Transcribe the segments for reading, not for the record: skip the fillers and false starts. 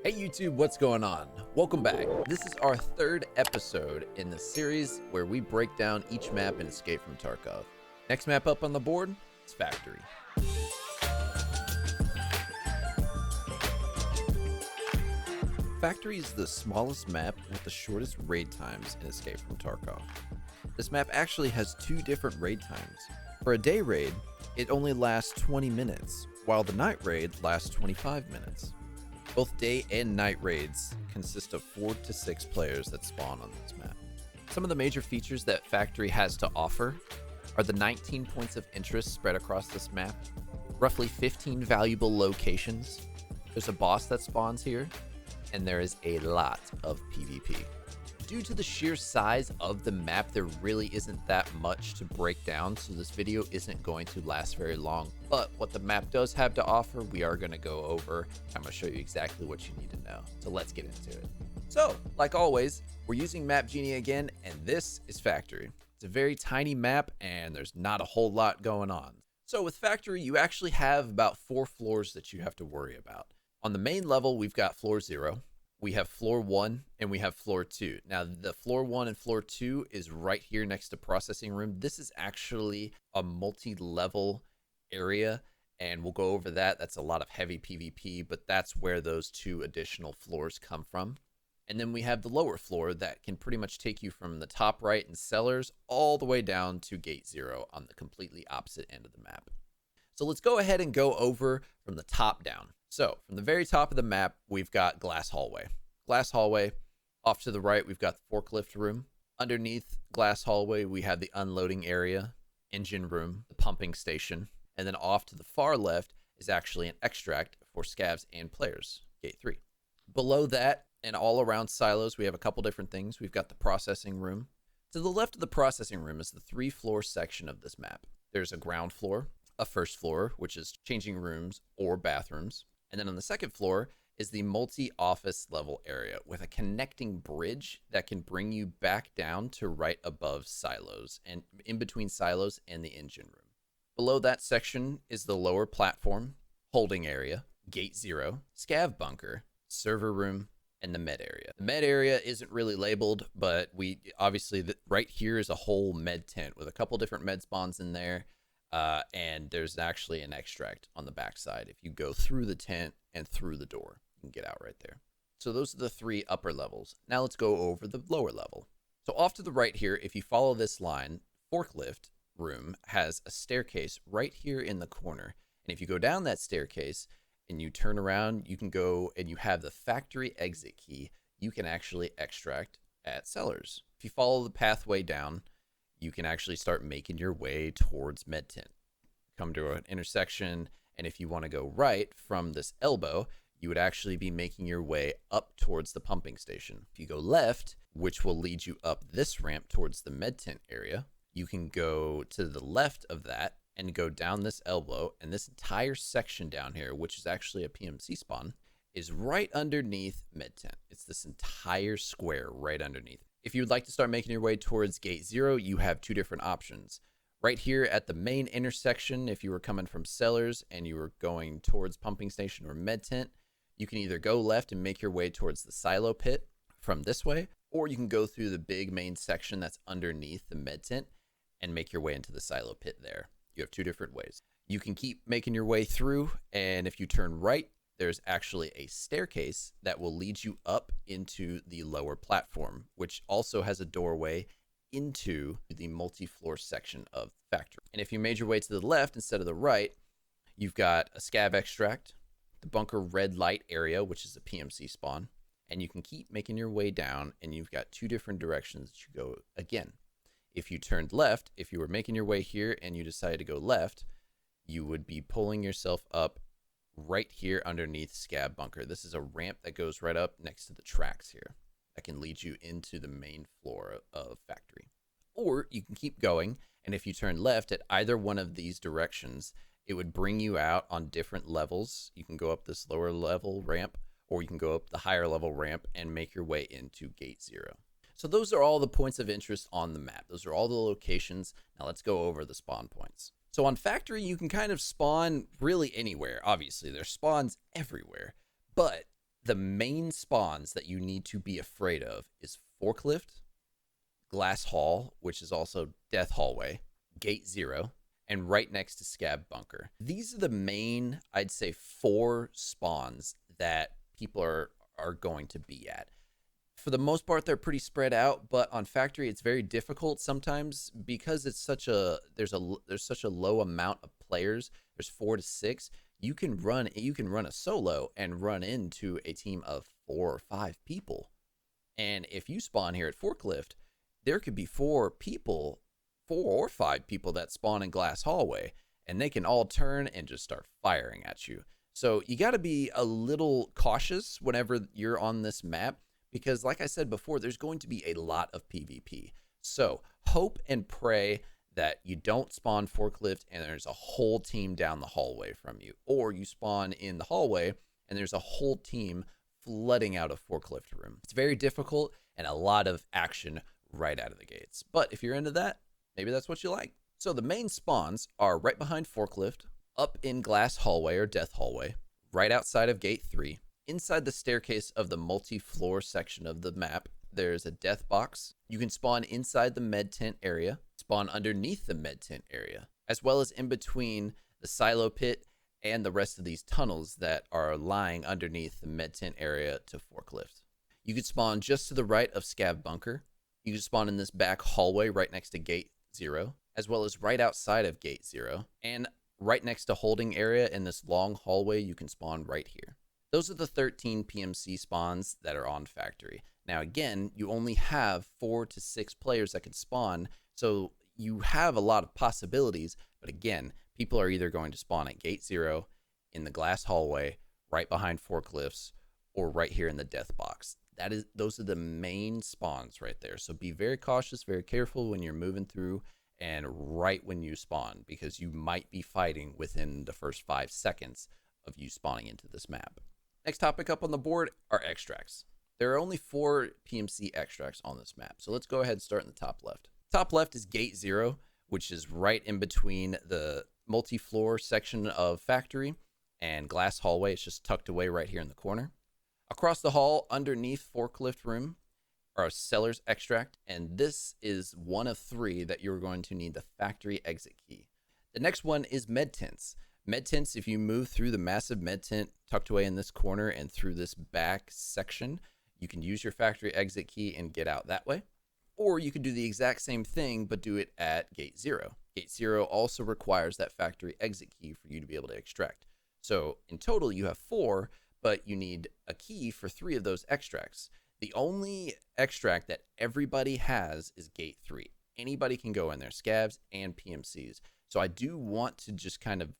Hey YouTube, what's going on? Welcome back. This is our third episode in the series where we break down each map in Escape from Tarkov. Next map up on the board is Factory. Factory is the smallest map with the shortest raid times in Escape from Tarkov. This map actually has two different raid times. For a day raid, it only lasts 20 minutes, while the night raid lasts 25 minutes. Both day and night raids consist of 4 to 6 players that spawn on this map. Some of the major features that Factory has to offer are the 19 points of interest spread across this map, roughly 15 valuable locations, there's a boss that spawns here, and there is a lot of PvP. Due to the sheer size of the map, there really isn't that much to break down, so this video isn't going to last very long. But what the map does have to offer, we are going to go over. I'm going to show you exactly what you need to know. So let's get into it. So, like always, we're using Map Genie again, and this is Factory. It's a very tiny map, and there's not a whole lot going on. So with Factory, you actually have about 4 floors that you have to worry about. On the main level, we've got floor 0. We have floor 1 and we have floor 2. Now the floor 1 and floor 2 is right here next to processing room. This is actually a multi-level area and we'll go over that. That's a lot of heavy PvP, but that's where those 2 additional floors come from. And then we have the lower floor that can pretty much take you from the top right in cellars all the way down to gate 0 on the completely opposite end of the map. So let's go ahead and go over from the top down. So from the very top of the map, we've got glass hallway. Glass hallway. Off to the right, we've got the forklift room. Underneath glass hallway, we have the unloading area, engine room, the pumping station. And then off to the far left is actually an extract for scavs and players, gate 3. Below that and all around silos, we have a couple different things. We've got the processing room. To the left of the processing room is the 3-floor section of this map. There's a ground floor, a first floor, which is changing rooms or bathrooms. And then on the second floor is the multi-office level area with a connecting bridge that can bring you back down to right above silos and in between silos and the engine room. Below that section is the lower platform, holding area, gate 0, scav bunker, server room, and the med area. The med area isn't really labeled, but we obviously right here is a whole med tent with a couple different med spawns in there. And there's actually an extract on the backside. If you go through the tent and through the door, you can get out right there. So those are the 3 upper levels. Now let's go over the lower level. So off to the right here, if you follow this line, forklift room has a staircase right here in the corner. And if you go down that staircase and you turn around, you can go and you have the factory exit key. You can actually extract at cellars. If you follow the pathway down, you can actually start making your way towards med tent. Come to an intersection, and if you want to go right from this elbow, you would actually be making your way up towards the pumping station. If you go left, which will lead you up this ramp towards the med tent area, you can go to the left of that and go down this elbow, and this entire section down here, which is actually a PMC spawn, is right underneath med tent. It's this entire square right underneath. If you would like to start making your way towards gate 0, you have 2 different options. Right here at the main intersection, if you were coming from cellars and you were going towards pumping station or med tent, you can either go left and make your way towards the silo pit from this way, or you can go through the big main section that's underneath the med tent and make your way into the silo pit there. You have 2 different ways. You can keep making your way through, and if you turn right, there's actually a staircase that will lead you up into the lower platform, which also has a doorway into the multi-floor section of the factory. And if you made your way to the left instead of the right, you've got a scav extract, the bunker red light area, which is a PMC spawn, and you can keep making your way down, and you've got 2 different directions that you go again. If you turned left, if you were making your way here and you decided to go left, you would be pulling yourself up right here underneath scav bunker. This is a ramp that goes right up next to the tracks here that can lead you into the main floor of factory. Or you can keep going, and if you turn left at either one of these directions, it would bring you out on different levels. You can go up this lower level ramp, or you can go up the higher level ramp and make your way into gate 0. So those are all the points of interest on the map. Those are all the locations. Now let's go over the spawn points. So on Factory, you can kind of spawn really anywhere. Obviously, there's spawns everywhere, but The main spawns that you need to be afraid of is Forklift, Glass Hall, which is also Death Hallway, Gate Zero, and right next to Scab Bunker. These are the main, I'd say, 4 spawns that people are going to be at. For the most part, they're pretty spread out, but on Factory, it's very difficult sometimes because it's such a there's such a low amount of players. There's 4 to 6. You can run a solo and run into a team of 4 or 5 people. And if you spawn here at Forklift, there could be 4 or 5 people that spawn in Glass Hallway, and they can all turn and just start firing at you. So you got to be a little cautious whenever you're on this map, because like I said before, there's going to be a lot of PvP. So hope and pray that you don't spawn Forklift and there's a whole team down the hallway from you, or you spawn in the hallway and there's a whole team flooding out of Forklift room. It's very difficult and a lot of action right out of the gates. But if you're into that, maybe that's what you like. So the main spawns are right behind Forklift, up in Glass Hallway or Death Hallway, right outside of Gate 3. Inside the staircase of the multi-floor section of the map, there's a death box. You can spawn inside the med tent area, spawn underneath the med tent area, as well as in between the silo pit and the rest of these tunnels that are lying underneath the med tent area to Forklift. You can spawn just to the right of Scab Bunker. You can spawn in this back hallway right next to Gate 0, as well as right outside of Gate 0, and right next to holding area in this long hallway, you can spawn right here. Those are the 13 PMC spawns that are on Factory. Now again, you only have 4 to 6 players that can spawn, so you have a lot of possibilities, but again, people are either going to spawn at Gate 0, in the Glass Hallway, right behind Forklifts, or right here in the death box. Those are the main spawns right there. So be very cautious, very careful when you're moving through and right when you spawn, because you might be fighting within the first 5 seconds of you spawning into this map. Next topic up on the board are extracts. There are only 4 PMC extracts on this map. So let's go ahead and start in the top left. Top left is Gate 0, which is right in between the multi-floor section of Factory and Glass Hallway. It's just tucked away right here in the corner. Across the hall, underneath Forklift Room, are a Seller's Extract, and this is one of 3 that you're going to need the Factory exit key. The next one is Med Tents. Med Tents, if you move through the massive med tent tucked away in this corner and through this back section, you can use your Factory exit key and get out that way. Or you could do the exact same thing, but do it at Gate 0. Gate 0 also requires that Factory exit key for you to be able to extract. So in total, you have 4, but you need a key for 3 of those extracts. The only extract that everybody has is Gate 3. Anybody can go in there, scabs and PMCs. So I do want to just kind of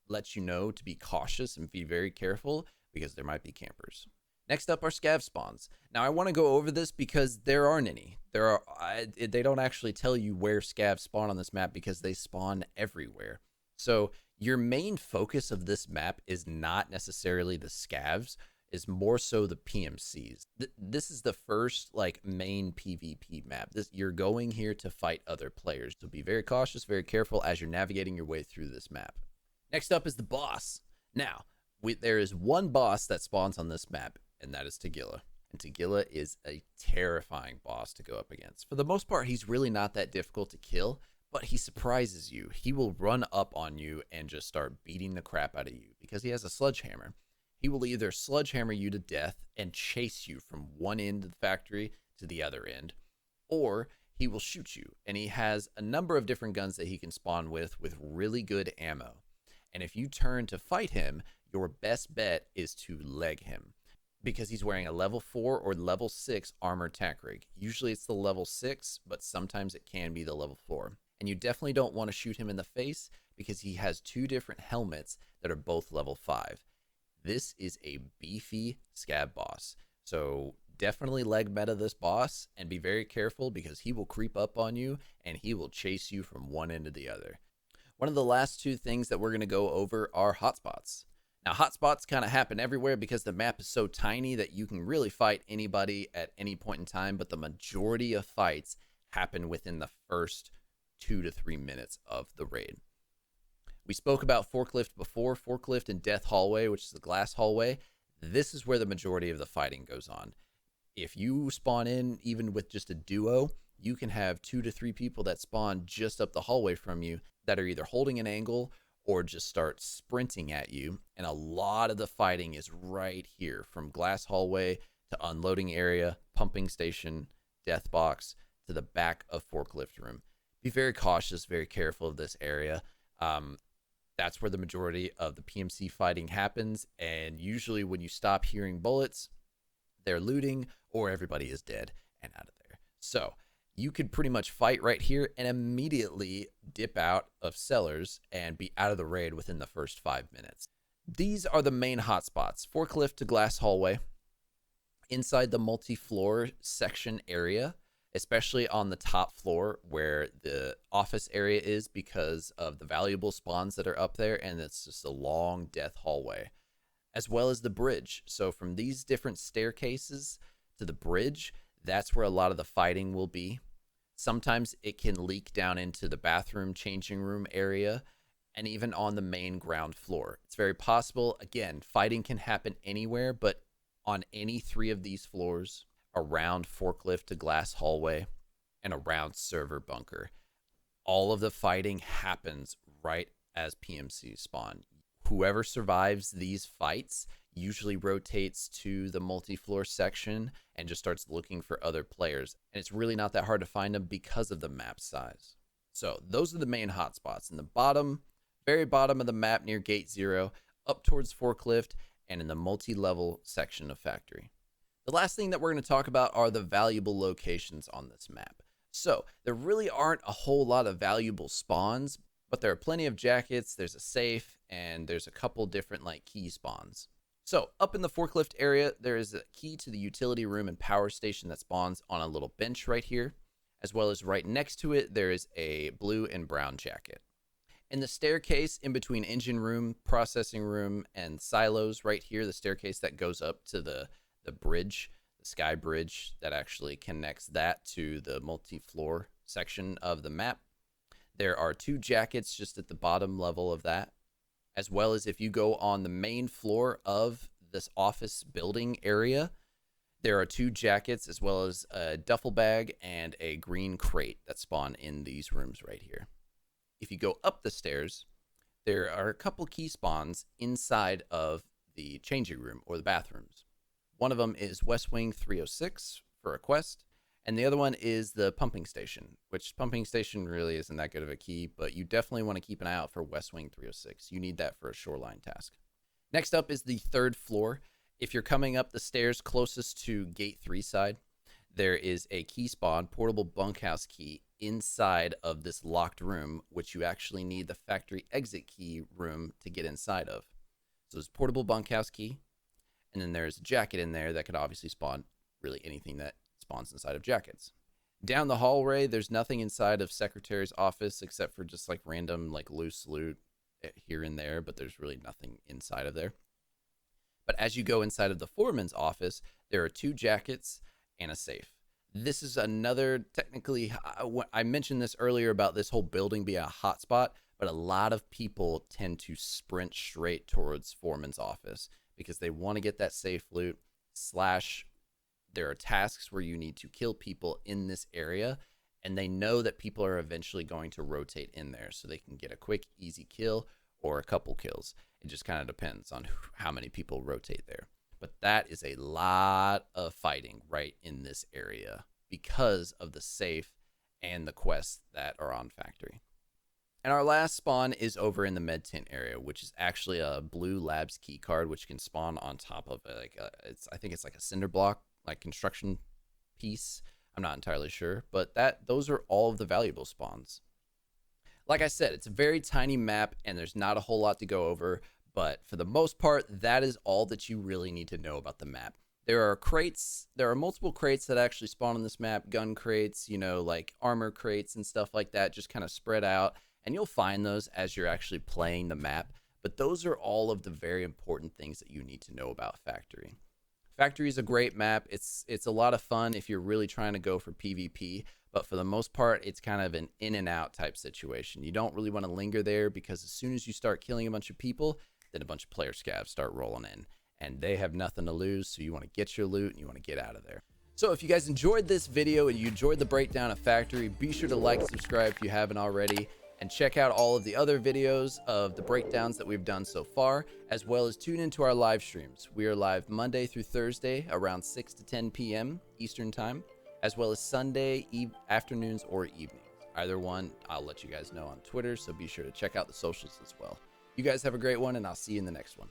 let you know to be cautious and be very careful, because there might be campers. Next up are scav spawns. Now I want to go over this because there aren't any. They don't actually tell you where scavs spawn on this map because they spawn everywhere. So your main focus of this map is not necessarily the scavs, is more so the PMCs. This is the first main PvP map. You're going here to fight other players. So be very cautious, very careful as you're navigating your way through this map. Next up is the boss. Now, there is one boss that spawns on this map, and that is Tagilla. And Tagilla is a terrifying boss to go up against. For the most part, he's really not that difficult to kill, but he surprises you. He will run up on you and just start beating the crap out of you because he has a sledgehammer. He will either sledgehammer you to death and chase you from one end of the factory to the other end, or he will shoot you. And he has a number of different guns that he can spawn with really good ammo. And if you turn to fight him, your best bet is to leg him, because he's wearing a level 4 or level 6 armored tack rig. Usually it's the level 6, but sometimes it can be the level 4. And you definitely don't want to shoot him in the face because he has 2 different helmets that are both level 5. This is a beefy scab boss. So definitely leg meta this boss and be very careful, because he will creep up on you and he will chase you from one end to the other. One of the last 2 things that we're going to go over are hotspots. Now, hotspots kind of happen everywhere because the map is so tiny that you can really fight anybody at any point in time, but the majority of fights happen within the first 2 to 3 minutes of the raid. We spoke about Forklift before. Forklift in Death Hallway, which is the Glass Hallway. This is where the majority of the fighting goes on. If you spawn in even with just a duo, you can have 2 to 3 people that spawn just up the hallway from you that are either holding an angle or just start sprinting at you. And a lot of the fighting is right here, from glass hallway to unloading area, pumping station, death box, to the back of forklift room. Be very cautious, very careful of this area. That's where the majority of the PMC fighting happens. And usually when you stop hearing bullets, they're looting or everybody is dead and out of there. So you could pretty much fight right here and immediately dip out of cellars and be out of the raid within the first 5 minutes. These are the main hotspots: forklift to glass hallway, inside the multi-floor section area, especially on the top floor where the office area is, because of the valuable spawns that are up there, and it's just a long death hallway, as well as the bridge. So from these different staircases to the bridge, that's where a lot of the fighting will be. Sometimes it can leak down into the bathroom, changing room area, and even on the main ground floor. It's very possible. Again, fighting can happen anywhere, but on any 3 of these floors, around forklift to glass hallway, and around server bunker, all of the fighting happens right as PMC spawn. Whoever survives these fights usually rotates to the multi-floor section and just starts looking for other players. And it's really not that hard to find them because of the map size. So those are the main hotspots. In the bottom, very bottom of the map near gate 0, up towards forklift, and in the multi-level section of factory. The last thing that we're going to talk about are the valuable locations on this map. So there really aren't a whole lot of valuable spawns, but there are plenty of jackets, there's a safe, and there's a couple different like key spawns. So up in the forklift area, there is a key to the utility room and power station that spawns on a little bench right here, as well as right next to it, there is a blue and brown jacket. In the staircase in between engine room, processing room, and silos right here, the staircase that goes up to the bridge, the sky bridge that actually connects that to the multi-floor section of the map, there are 2 jackets just at the bottom level of that, as well as if you go on the main floor of this office building area, there are 2 jackets as well as a duffel bag and a green crate that spawn in these rooms right here. If you go up the stairs, there are a couple key spawns inside of the changing room or the bathrooms. One of them is West Wing 306 for a quest, and the other one is the pumping station, which pumping station really isn't that good of a key, but you definitely want to keep an eye out for West Wing 306. You need that for a shoreline task. Next up is the 3rd floor. If you're coming up the stairs closest to gate 3 side, there is a key spawn, portable bunkhouse key, inside of this locked room, which you actually need the factory exit key room to get inside of. So it's portable bunkhouse key, and then there's a jacket in there that could obviously spawn really anything that spawns inside of jackets. Down the hallway, there's nothing inside of secretary's office except for just like random like loose loot here and there, but there's really nothing inside of there. But as you go inside of the foreman's office, there are 2 jackets and a safe. This is another, technically, I mentioned this earlier about this whole building being a hotspot, but a lot of people tend to sprint straight towards foreman's office because they want to get that safe loot, / there are tasks where you need to kill people in this area, and they know that people are eventually going to rotate in there so they can get a quick, easy kill or a couple kills. It just kind of depends on how many people rotate there. But that is a lot of fighting right in this area because of the safe and the quests that are on factory. And our last spawn is over in the med tent area, which is actually a blue labs key card, which can spawn on top of I think it's like a cinder block, like construction piece. I'm not entirely sure, but those are all of the valuable spawns. Like I said, it's a very tiny map and there's not a whole lot to go over, but for the most part, that is all that you really need to know about the map. There are multiple crates that actually spawn on this map, gun crates, like armor crates and stuff like that, just kind of spread out, and you'll find those as you're actually playing the map. But those are all of the very important things that you need to know about Factory. Factory is a great map. It's a lot of fun if you're really trying to go for PvP, but for the most part, it's kind of an in and out type situation. You don't really want to linger there because as soon as you start killing a bunch of people, then a bunch of player scavs start rolling in. and they have nothing to lose, so you want to get your loot and you want to get out of there. So if you guys enjoyed this video and you enjoyed the breakdown of Factory, be sure to like and subscribe if you haven't already, and check out all of the other videos of the breakdowns that we've done so far, as well as tune into our live streams. We are live Monday through Thursday around 6 to 10 p.m. Eastern time, as well as Sunday afternoons or evenings. Either one, I'll let you guys know on Twitter, so be sure to check out the socials as well. You guys have a great one, and I'll see you in the next one.